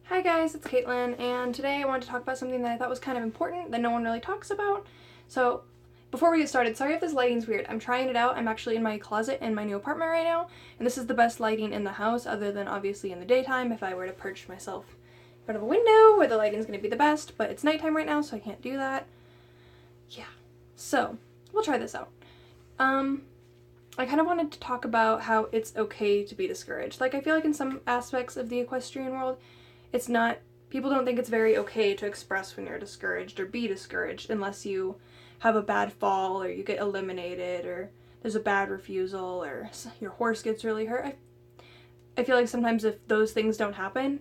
Hi guys, it's Caitlin, and today I wanted to talk about something that I thought was kind of important that no one really talks about. So, before we get started, sorry if this lighting's weird. I'm trying it out. I'm actually in my closet in my new apartment right now, and this is the best lighting in the house, other than obviously in the daytime if I were to perch myself in front of a window where the lighting's going to be the best, but it's nighttime right now, so I can't do that. Yeah. So, we'll try this out. I kind of wanted to talk about how it's okay to be discouraged. Like, I feel like in some aspects of the equestrian world, it's not, people don't think it's very okay to express when you're discouraged or be discouraged unless you have a bad fall or you get eliminated or there's a bad refusal or your horse gets really hurt. I feel like sometimes if those things don't happen,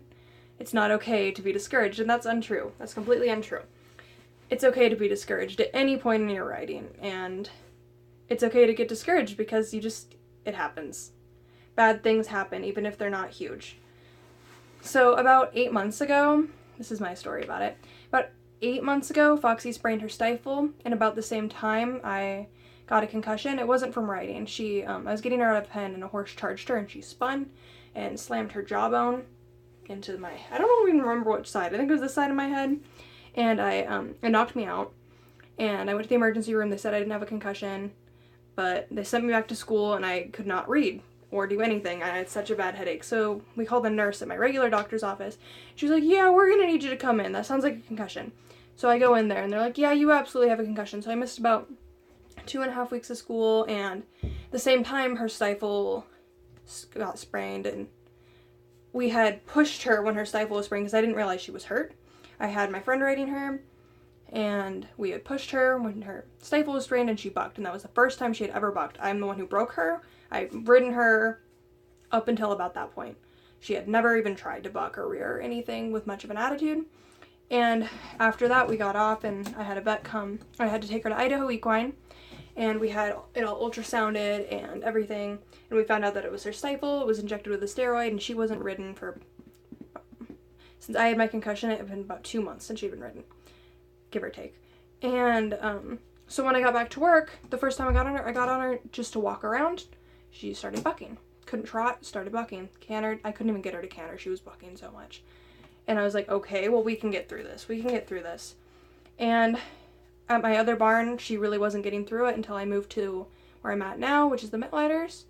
it's not okay to be discouraged, and that's untrue. That's completely untrue. It's okay to be discouraged at any point in your riding, and it's okay to get discouraged because it happens. Bad things happen, even if they're not huge. So about 8 months ago, this is my story about it, about 8 months ago, Foxy sprained her stifle, and about the same time I got a concussion. It wasn't from riding. I was getting her out of pen and a horse charged her and she spun and slammed her jawbone into I don't even remember which side. I think it was this side of my head, and it knocked me out, and I went to the emergency room. They said I didn't have a concussion, but they sent me back to school and I could not read or do anything. I had such a bad headache. So we called the nurse at my regular doctor's office. She was like, yeah, we're gonna need you to come in. That sounds like a concussion. So I go in there and they're like, yeah, you absolutely have a concussion. So I missed about 2.5 weeks of school, and at the same time her stifle got sprained, and we had pushed her when her stifle was sprained because I didn't realize she was hurt. I had my friend riding her, and we had pushed her when her stifle was sprained and she bucked, and that was the first time she had ever bucked. I'm the one who broke her. I'd ridden her up until about that point. She had never even tried to buck or rear or anything with much of an attitude. And after that, we got off and I had a vet come. I had to take her to Idaho Equine, and we had it all ultrasounded and everything. And we found out that it was her stifle. It was injected with a steroid, and she wasn't ridden since I had my concussion. It had been about 2 months since she'd been ridden, give or take. And so when I got back to work, the first time I got on her just to walk around. She started bucking. Couldn't trot, started bucking. Cantered. I couldn't even get her to canter. She was bucking so much. And I was like, okay, well, we can get through this. We can get through this. And at my other barn, she really wasn't getting through it until I moved to where I'm at now, which is the Mittleiders.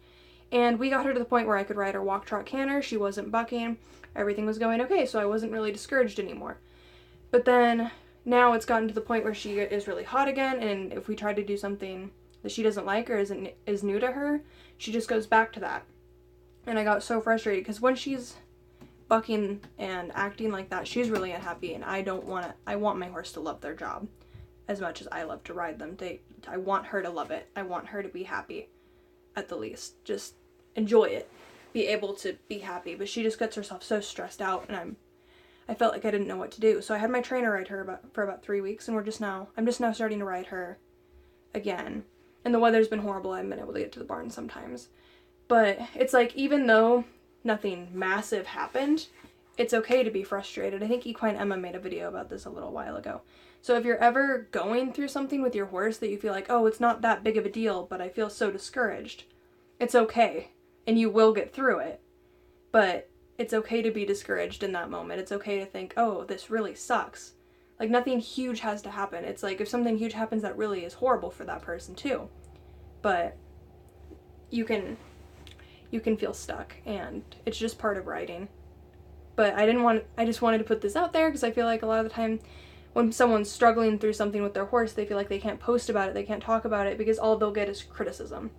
And we got her to the point where I could ride her walk, trot, canter. She wasn't bucking. Everything was going okay, so I wasn't really discouraged anymore. But then now it's gotten to the point where she is really hot again, and if we try to do something that she doesn't like or is new to her, she just goes back to that. And I got so frustrated because when she's bucking and acting like that, she's really unhappy, and I want my horse to love their job as much as I love to ride them. I want her to love it. I want her to be happy, at the least. Just enjoy it. Be able to be happy. But she just gets herself so stressed out, and I felt like I didn't know what to do. So I had my trainer ride her for about 3 weeks, and I'm just now starting to ride her again. And the weather's been horrible. I haven't been able to get to the barn sometimes. But it's like, even though nothing massive happened, it's okay to be frustrated. I think Equine Emma made a video about this a little while ago. So if you're ever going through something with your horse that you feel like, oh, it's not that big of a deal, but I feel so discouraged, it's okay. And you will get through it. But it's okay to be discouraged in that moment. It's okay to think, oh, this really sucks. Like, nothing huge has to happen. It's like, if something huge happens, that really is horrible for that person too. But you can feel stuck, and it's just part of riding. But I just wanted to put this out there because I feel like a lot of the time when someone's struggling through something with their horse, they feel like they can't post about it, they can't talk about it, because all they'll get is criticism.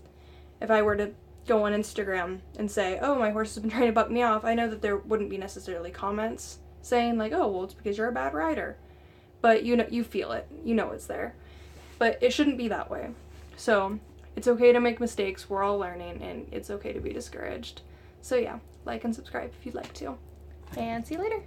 If I were to go on Instagram and say, oh, my horse has been trying to buck me off, I know that there wouldn't be necessarily comments saying like, oh, well, it's because you're a bad rider. But you feel it. You know it's there. But it shouldn't be that way. So it's okay to make mistakes. We're all learning, and it's okay to be discouraged. So yeah, like and subscribe if you'd like to. And see you later.